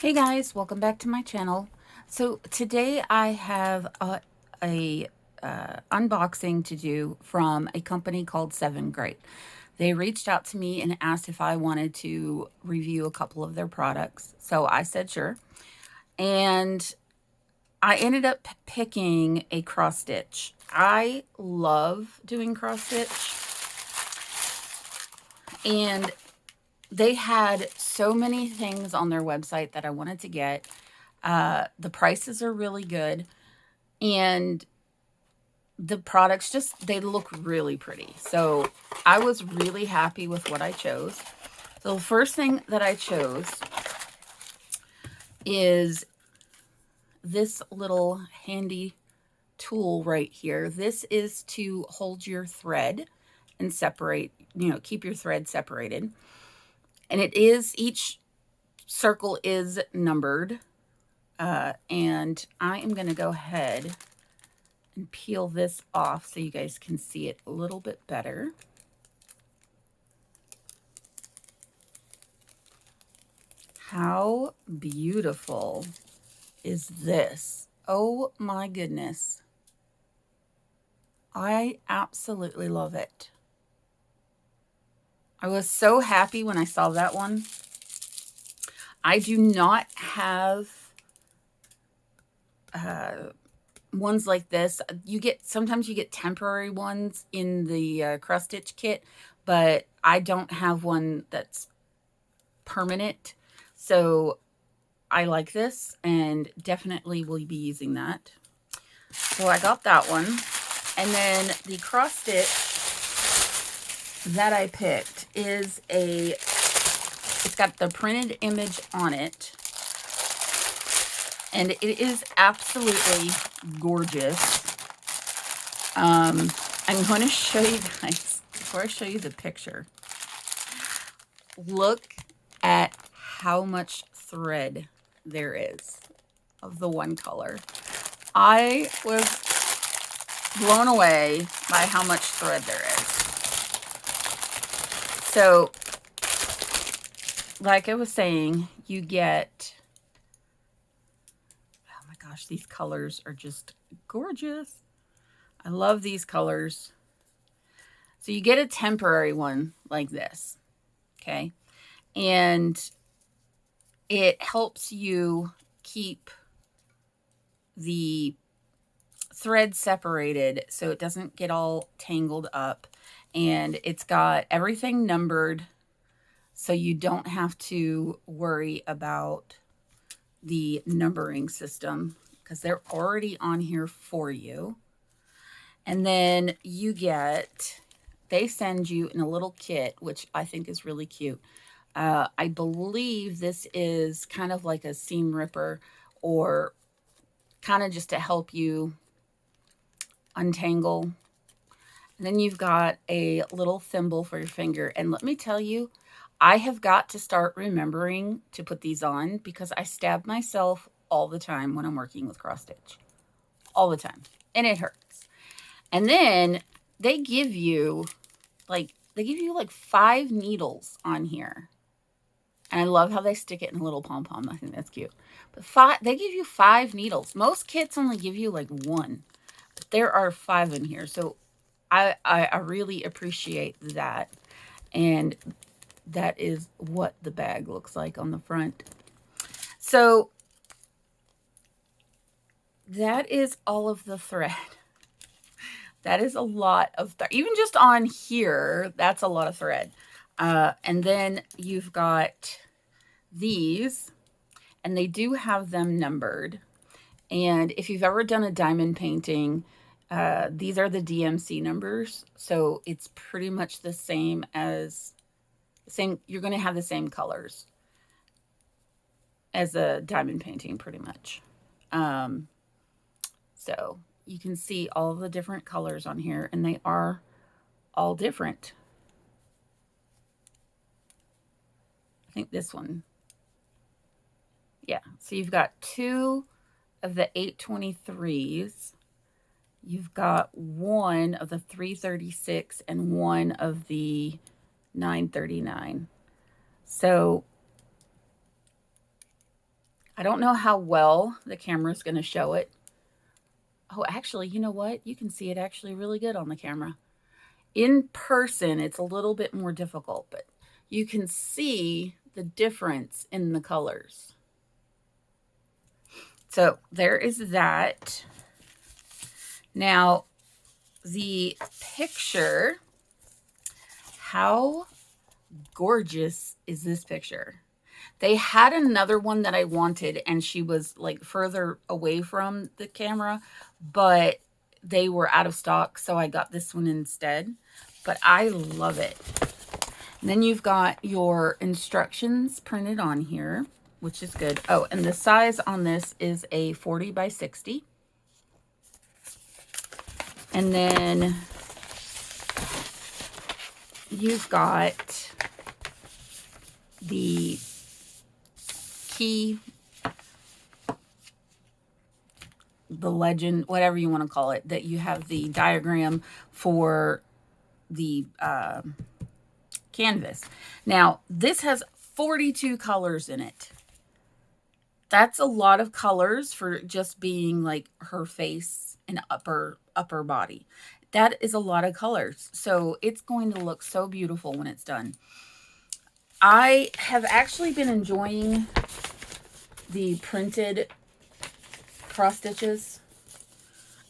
Hey guys, welcome back to my channel. So today I have a unboxing to do from a company called 7Great. They reached out to me and asked if I wanted to review a couple of their products. So I said sure. And I ended up picking a cross stitch. I love doing cross stitch, and they had so many things on their website that I wanted to get. The prices are really good, and the products they look really pretty. So I was really happy with what I chose. So the first thing that I chose is this little handy tool right here. This is to hold your thread and separate, keep your thread separated. And each circle is numbered. And I am going to go ahead and peel this off so you guys can see it a little bit better. How beautiful is this? Oh my goodness. I absolutely love it. I was so happy when I saw that one. I do not have ones like this. Sometimes you get temporary ones in the cross stitch kit, but I don't have one that's permanent. So I like this and definitely will be using that. So I got that one. And then the cross stitch that I picked is it's got the printed image on it. And it is absolutely gorgeous. I'm going to show you guys, before I show you the picture, look at how much thread there is of the one color. I was blown away by how much thread there is. So, like I was saying, you get, oh my gosh, these colors are just gorgeous. I love these colors. So you get a temporary one like this, okay? And it helps you keep the thread separated so it doesn't get all tangled up. And it's got everything numbered, so you don't have to worry about the numbering system because they're already on here for you. And then they send you in a little kit, which I think is really cute. I believe this is kind of like a seam ripper, or kind of just to help you untangle. And then you've got a little thimble for your finger. And let me tell you, I have got to start remembering to put these on because I stab myself all the time when I'm working with cross stitch. All the time. And it hurts. And then they give you like 5 needles on here. And I love how they stick it in a little pom-pom. I think that's cute. But they give you 5 needles. Most kits only give you like 1. But there are 5 in here. So I really appreciate that. And that is what the bag looks like on the front. So that is all of the thread. That is a lot of thread. Even just on here, that's a lot of thread. And then you've got these, and they do have them numbered. And if you've ever done a diamond painting, these are the DMC numbers. So it's pretty much the same you're going to have the same colors as a diamond painting, pretty much. So you can see all the different colors on here, and they are all different. I think this one, yeah. So you've got 2 of the 823s. You've got 1 of the 336 and 1 of the 939. So I don't know how well the camera's going to show it. Oh, actually, you know what? You can see it actually really good on the camera. In person, it's a little bit more difficult, but you can see the difference in the colors. So there is that. Now, the picture, how gorgeous is this picture? They had another one that I wanted, and she was like further away from the camera, but they were out of stock, so I got this one instead. But I love it. And then you've got your instructions printed on here, which is good. Oh, and the size on this is a 40 by 60. And then you've got the key, the legend, whatever you want to call it, that you have the diagram for the canvas. Now, this has 42 colors in it. That's a lot of colors for just being like her face and upper body. That is a lot of colors. So it's going to look so beautiful when it's done. I have actually been enjoying the printed cross stitches.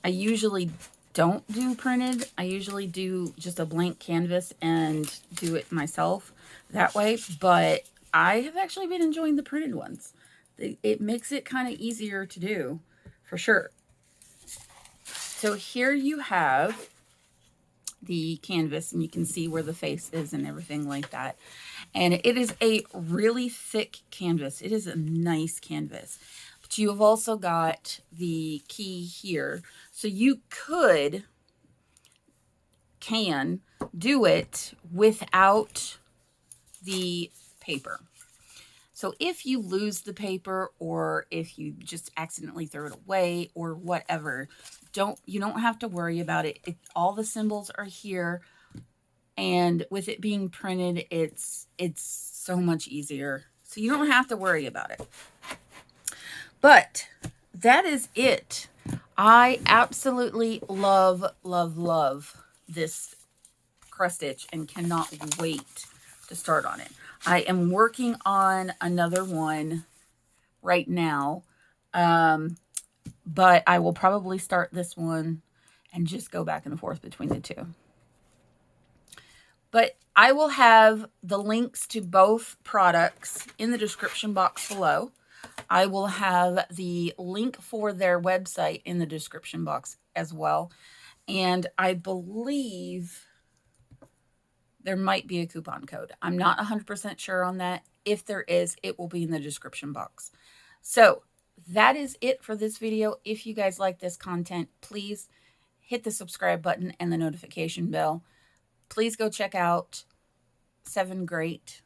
I usually don't do printed. I usually do just a blank canvas and do it myself that way. But I have actually been enjoying the printed ones. It makes it kind of easier to do, for sure. So here you have the canvas, and you can see where the face is and everything like that. And it is a really thick canvas. It is a nice canvas. But you have also got the key here. So you can do it without the paper. So if you lose the paper, or if you just accidentally throw it away or whatever, you don't have to worry about it. All the symbols are here, and with it being printed, it's so much easier. So you don't have to worry about it. But that is it. I absolutely love, love, love this cross stitch and cannot wait to start on it. I am working on another one right now, but I will probably start this one and just go back and forth between the two. But I will have the links to both products in the description box below. I will have the link for their website in the description box as well. And I believe there might be a coupon code. I'm not 100% sure on that. If there is, it will be in the description box. So that is it for this video. If you guys like this content, please hit the subscribe button and the notification bell. Please go check out 7Great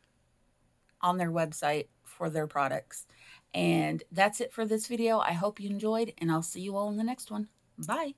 on their website for their products. And that's it for this video. I hope you enjoyed, and I'll see you all in the next one. Bye.